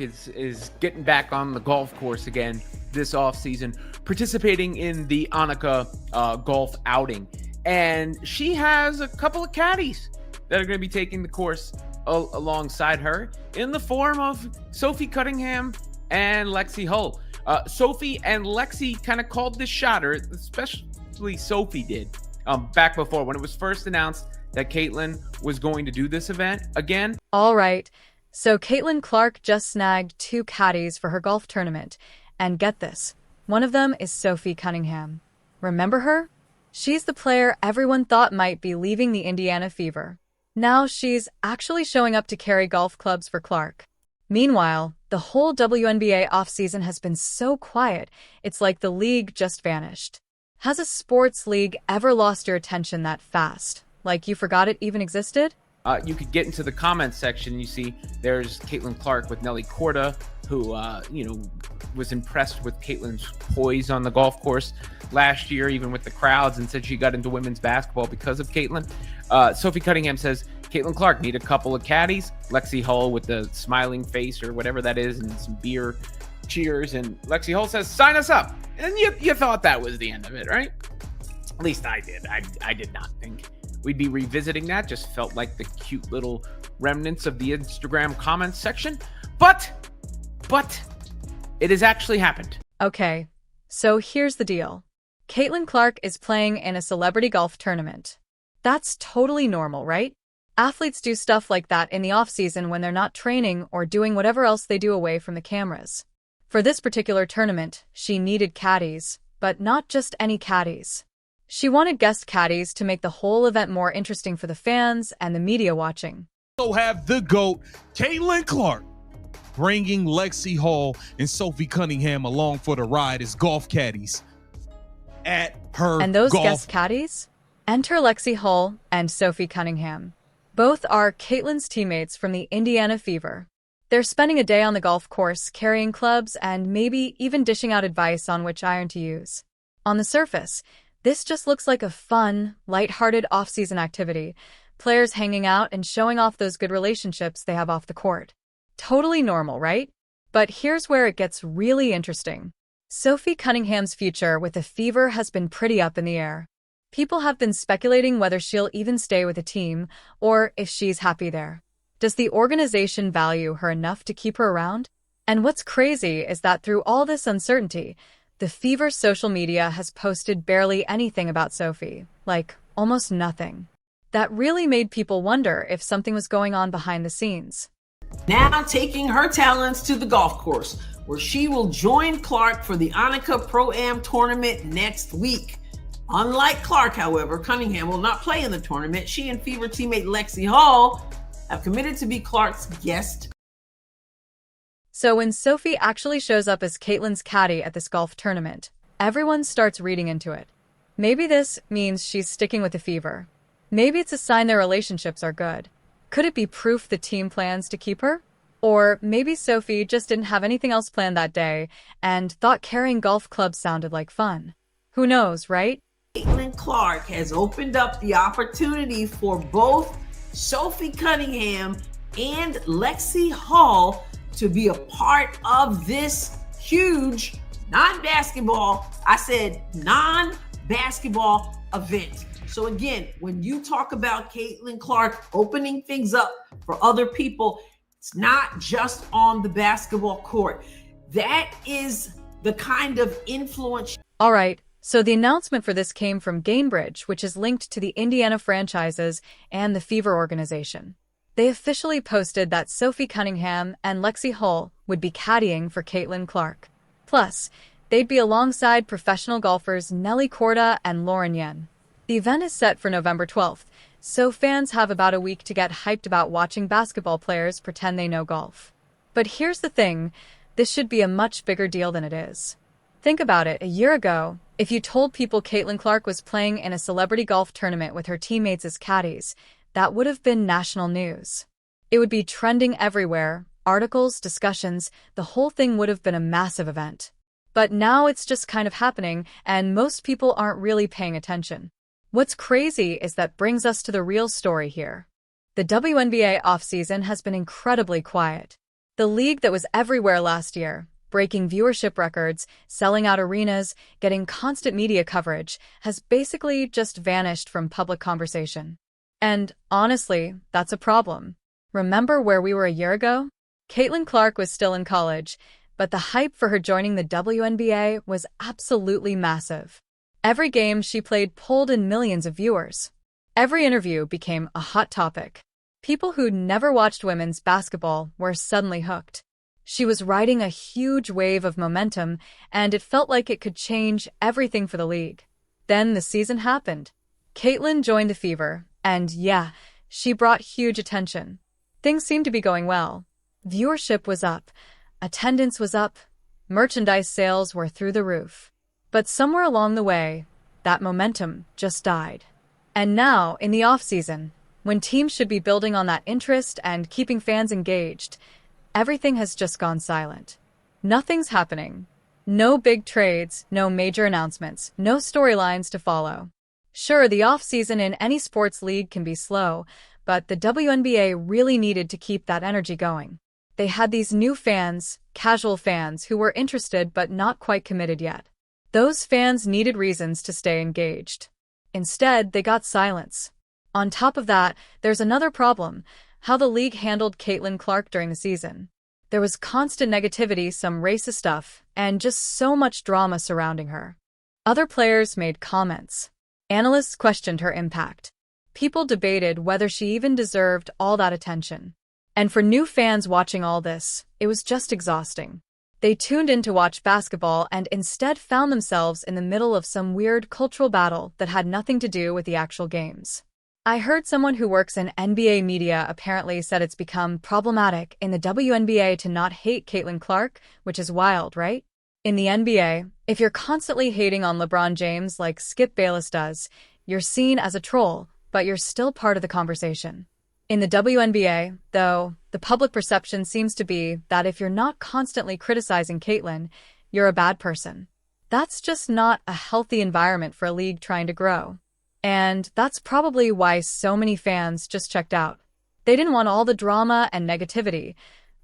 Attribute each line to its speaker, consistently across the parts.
Speaker 1: is getting back on the golf course again this offseason, participating in the Annika golf outing. And she has a couple of caddies that are going to be taking the course alongside her in the form of Sophie Cunningham and LexieHull. Sophie and Lexie kind of called this shot, or especially Sophie did, back before when it was first announced that Caitlyn was going to do this event again.
Speaker 2: All right. So Caitlyn Clark just snagged 2 caddies for her golf tournament. And get this, one of them is Sophie Cunningham. Remember her? She's the player everyone thought might be leaving the Indiana Fever. Now she's actually showing up to carry golf clubs for Clark. Meanwhile, the whole WNBA offseason has been so quiet, it's like the league just vanished. Has a sports league ever lost your attention that fast? Like you forgot it even existed?
Speaker 1: You could get into the comments section. You see there's Caitlyn Clark with Nelly Korda, who, was impressed with Caitlyn's poise on the golf course last year, even with the crowds, and said she got into women's basketball because of Caitlyn. Sophie Cunningham says, Caitlyn Clark need a couple of caddies. LexieHull with the smiling face or whatever that is, and some beer cheers. And LexieHull says, sign us up. And you thought that was the end of it, right? At least I did. I did not think we'd be revisiting that. Just felt like the cute little remnants of the Instagram comments section. But it has actually happened.
Speaker 2: Okay, so here's the deal. Caitlyn Clark is playing in a celebrity golf tournament. That's totally normal, right? Athletes do stuff like that in the off-season when they're not training or doing whatever else they do away from the cameras. For this particular tournament, she needed caddies, but not just any caddies. She wanted guest caddies to make the whole event more interesting for the fans and the media watching.
Speaker 3: So have the GOAT, Caitlyn Clark, bringing LexieHull and Sophie Cunningham along for the ride as golf caddies at her
Speaker 2: And those
Speaker 3: golf.
Speaker 2: guest caddies? Enter LexieHull and Sophie Cunningham. Both are Caitlyn's teammates from the Indiana Fever. They're spending a day on the golf course carrying clubs and maybe even dishing out advice on which iron to use. On the surface, this just looks like a fun, lighthearted off-season activity, players hanging out and showing off those good relationships they have off the court. Totally normal, right? But here's where it gets really interesting. Sophie Cunningham's future with the Fever has been pretty up in the air. People have been speculating whether she'll even stay with the team or if she's happy there. Does the organization value her enough to keep her around? And what's crazy is that through all this uncertainty, the Fever's social media has posted barely anything about Sophie, like almost nothing. That really made people wonder if something was going on behind the scenes.
Speaker 4: Now taking her talents to the golf course, where she will join Clark for the Annika Pro-Am tournament next week. Unlike Clark, however, Cunningham will not play in the tournament. She and Fever teammate LexieHull have committed to be Clark's guest.
Speaker 2: So when Sophie actually shows up as Caitlyn's caddy at this golf tournament, everyone starts reading into it. Maybe this means she's sticking with the Fever. Maybe it's a sign their relationships are good. Could it be proof the team plans to keep her? Or maybe Sophie just didn't have anything else planned that day and thought carrying golf clubs sounded like fun. Who knows, right?
Speaker 4: Caitlyn Clark has opened up the opportunity for both Sophie Cunningham and LexieHull to be a part of this huge non-basketball event. So again, when you talk about Caitlyn Clark opening things up for other people, it's not just on the basketball court. That is the kind of influence.
Speaker 2: All right, so the announcement for this came from Gainbridge, which is linked to the Indiana franchises and the Fever organization. They officially posted that Sophie Cunningham and LexieHull would be caddying for Caitlyn Clark. Plus, they'd be alongside professional golfers Nelly Korda and Lauren Yen. The event is set for November 12th, so fans have about a week to get hyped about watching basketball players pretend they know golf. But here's the thing, this should be a much bigger deal than it is. Think about it, a year ago, if you told people Caitlyn Clark was playing in a celebrity golf tournament with her teammates as caddies, that would have been national news. It would be trending everywhere, articles, discussions, the whole thing would have been a massive event. But now it's just kind of happening, and most people aren't really paying attention. What's crazy is that brings us to the real story here. The WNBA offseason has been incredibly quiet. The league that was everywhere last year, breaking viewership records, selling out arenas, getting constant media coverage, has basically just vanished from public conversation. And honestly, that's a problem. Remember where we were a year ago? Caitlyn Clark was still in college, but the hype for her joining the WNBA was absolutely massive. Every game she played pulled in millions of viewers. Every interview became a hot topic. People who'd never watched women's basketball were suddenly hooked. She was riding a huge wave of momentum, and it felt like it could change everything for the league. Then the season happened. Caitlyn joined the Fever, and yeah, she brought huge attention. Things seemed to be going well. Viewership was up, attendance was up, merchandise sales were through the roof. But somewhere along the way, that momentum just died. And now, in the offseason, when teams should be building on that interest and keeping fans engaged, everything has just gone silent. Nothing's happening. No big trades, no major announcements, no storylines to follow. Sure, the offseason in any sports league can be slow, but the WNBA really needed to keep that energy going. They had these new fans, casual fans, who were interested but not quite committed yet. Those fans needed reasons to stay engaged. Instead, they got silence. On top of that, there's another problem: how the league handled Caitlyn Clark during the season. There was constant negativity, some racist stuff, and just so much drama surrounding her. Other players made comments. Analysts questioned her impact. People debated whether she even deserved all that attention. And for new fans watching all this, it was just exhausting. They tuned in to watch basketball and instead found themselves in the middle of some weird cultural battle that had nothing to do with the actual games. I heard someone who works in NBA media apparently said it's become problematic in the WNBA to not hate Caitlyn Clark, which is wild, right? In the NBA, if you're constantly hating on LeBron James like Skip Bayless does, you're seen as a troll, but you're still part of the conversation. In the WNBA, though, the public perception seems to be that if you're not constantly criticizing Caitlyn, you're a bad person. That's just not a healthy environment for a league trying to grow. And that's probably why so many fans just checked out. They didn't want all the drama and negativity.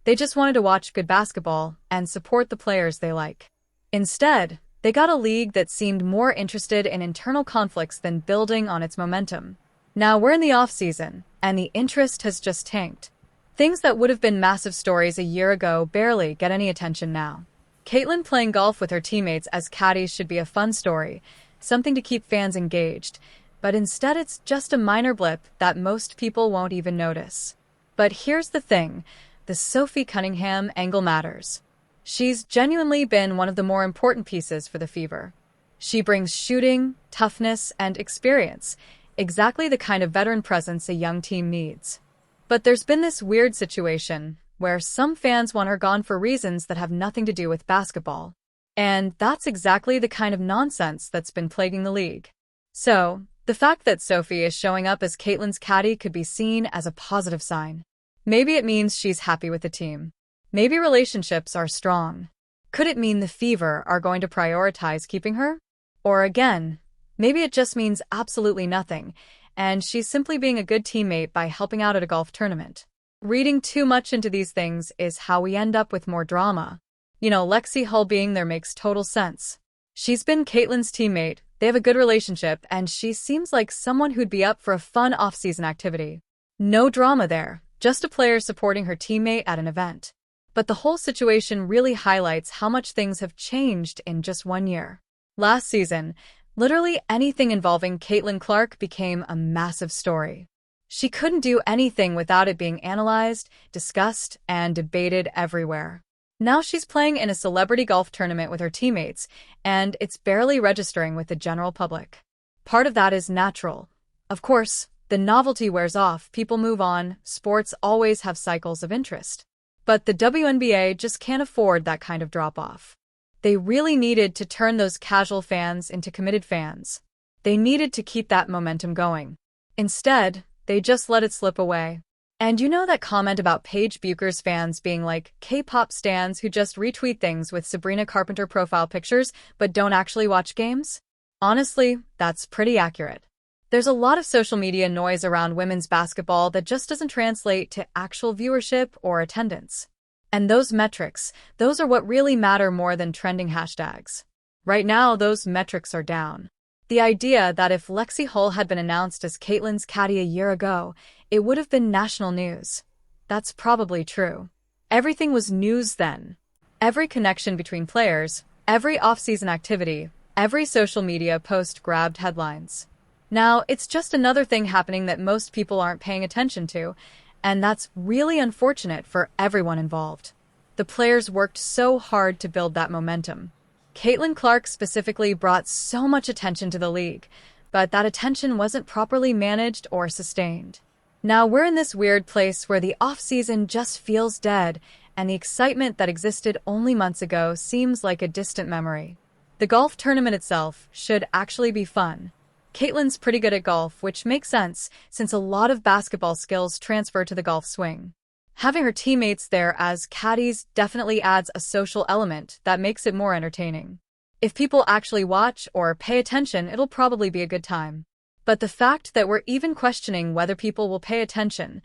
Speaker 2: They just wanted to watch good basketball and support the players they like. Instead, they got a league that seemed more interested in internal conflicts than building on its momentum. Now we're in the offseason, and the interest has just tanked. Things that would have been massive stories a year ago barely get any attention now. Caitlyn playing golf with her teammates as caddies should be a fun story, something to keep fans engaged, but instead it's just a minor blip that most people won't even notice. But here's the thing, the Sophie Cunningham angle matters. She's genuinely been one of the more important pieces for the Fever. She brings shooting, toughness, and experience, exactly the kind of veteran presence a young team needs. But there's been this weird situation where some fans want her gone for reasons that have nothing to do with basketball. And that's exactly the kind of nonsense that's been plaguing the league. So, the fact that Sophie is showing up as Caitlyn's caddy could be seen as a positive sign. Maybe it means she's happy with the team. Maybe relationships are strong. Could it mean the Fever are going to prioritize keeping her? Or again, maybe it just means absolutely nothing, and she's simply being a good teammate by helping out at a golf tournament. Reading too much into these things is how we end up with more drama. LexieHull being there makes total sense. She's been Caitlyn's teammate, they have a good relationship, and she seems like someone who'd be up for a fun off-season activity. No drama there, just a player supporting her teammate at an event. But the whole situation really highlights how much things have changed in just 1 year. Last season, literally anything involving Caitlyn Clark became a massive story. She couldn't do anything without it being analyzed, discussed, and debated everywhere. Now she's playing in a celebrity golf tournament with her teammates, and it's barely registering with the general public. Part of that is natural. Of course, the novelty wears off, people move on, sports always have cycles of interest. But the WNBA just can't afford that kind of drop-off. They really needed to turn those casual fans into committed fans. They needed to keep that momentum going. Instead, they just let it slip away. And you know that comment about Paige Bucher's fans being like K-pop stans who just retweet things with Sabrina Carpenter profile pictures but don't actually watch games? Honestly, that's pretty accurate. There's a lot of social media noise around women's basketball that just doesn't translate to actual viewership or attendance. And those metrics, those are what really matter more than trending hashtags. Right now, those metrics are down. The idea that if LexieHull had been announced as Caitlyn's caddy a year ago, it would have been national news. That's probably true. Everything was news then. Every connection between players, every off-season activity, every social media post grabbed headlines. Now, it's just another thing happening that most people aren't paying attention to, and that's really unfortunate for everyone involved. The players worked so hard to build that momentum. Caitlyn Clark specifically brought so much attention to the league, but that attention wasn't properly managed or sustained. Now we're in this weird place where the off-season just feels dead, and the excitement that existed only months ago seems like a distant memory. The golf tournament itself should actually be fun. Caitlyn's pretty good at golf, which makes sense since a lot of basketball skills transfer to the golf swing. Having her teammates there as caddies definitely adds a social element that makes it more entertaining. If people actually watch or pay attention, it'll probably be a good time. But the fact that we're even questioning whether people will pay attention,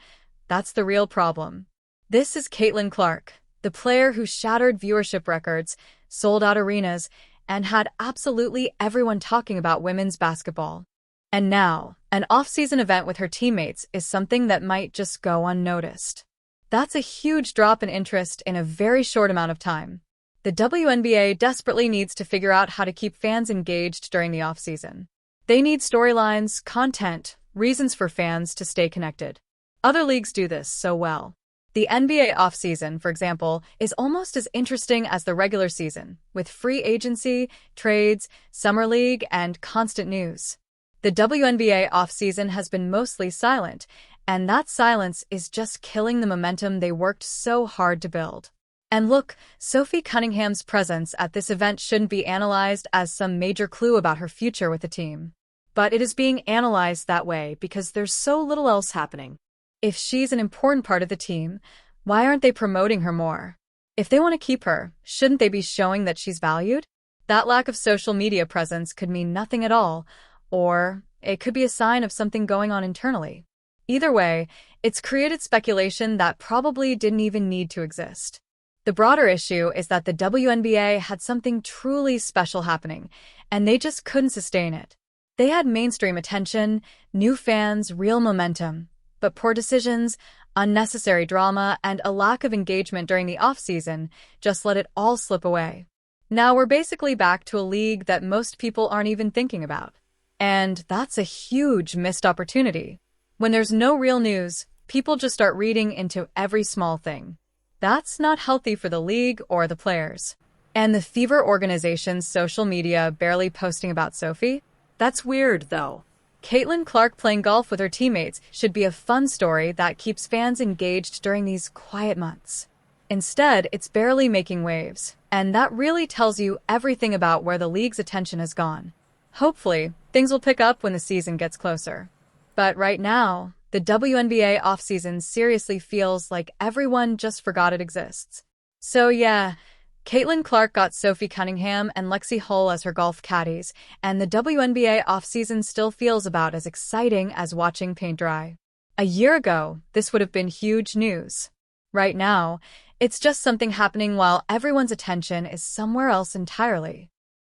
Speaker 2: that's the real problem. This is Caitlyn Clark, the player who shattered viewership records, sold out arenas, and had absolutely everyone talking about women's basketball. And now, an off-season event with her teammates is something that might just go unnoticed. That's a huge drop in interest in a very short amount of time. The WNBA desperately needs to figure out how to keep fans engaged during the off-season. They need storylines, content, reasons for fans to stay connected. Other leagues do this so well. The NBA offseason, for example, is almost as interesting as the regular season, with free agency, trades, summer league, and constant news. The WNBA offseason has been mostly silent, and that silence is just killing the momentum they worked so hard to build. And look, Sophie Cunningham's presence at this event shouldn't be analyzed as some major clue about her future with the team. But it is being analyzed that way because there's so little else happening. If she's an important part of the team, why aren't they promoting her more? If they want to keep her, shouldn't they be showing that she's valued? That lack of social media presence could mean nothing at all, or it could be a sign of something going on internally. Either way, it's created speculation that probably didn't even need to exist. The broader issue is that the WNBA had something truly special happening, and they just couldn't sustain it. They had mainstream attention, new fans, real momentum, but poor decisions, unnecessary drama, and a lack of engagement during the off-season just let it all slip away. Now we're basically back to a league that most people aren't even thinking about. And that's a huge missed opportunity. When there's no real news, people just start reading into every small thing. That's not healthy for the league or the players. And the Fever organization's social media barely posting about Sophie? That's weird, though. Caitlyn Clark playing golf with her teammates should be a fun story that keeps fans engaged during these quiet months. Instead, it's barely making waves, and that really tells you everything about where the league's attention has gone. Hopefully, things will pick up when the season gets closer. But right now, the WNBA offseason seriously feels like everyone just forgot it exists. So yeah, Caitlyn Clark got Sophie Cunningham and LexieHull as her golf caddies, and the WNBA offseason still feels about as exciting as watching paint dry. A year ago, this would have been huge news. Right now, it's just something happening while everyone's attention is somewhere else entirely.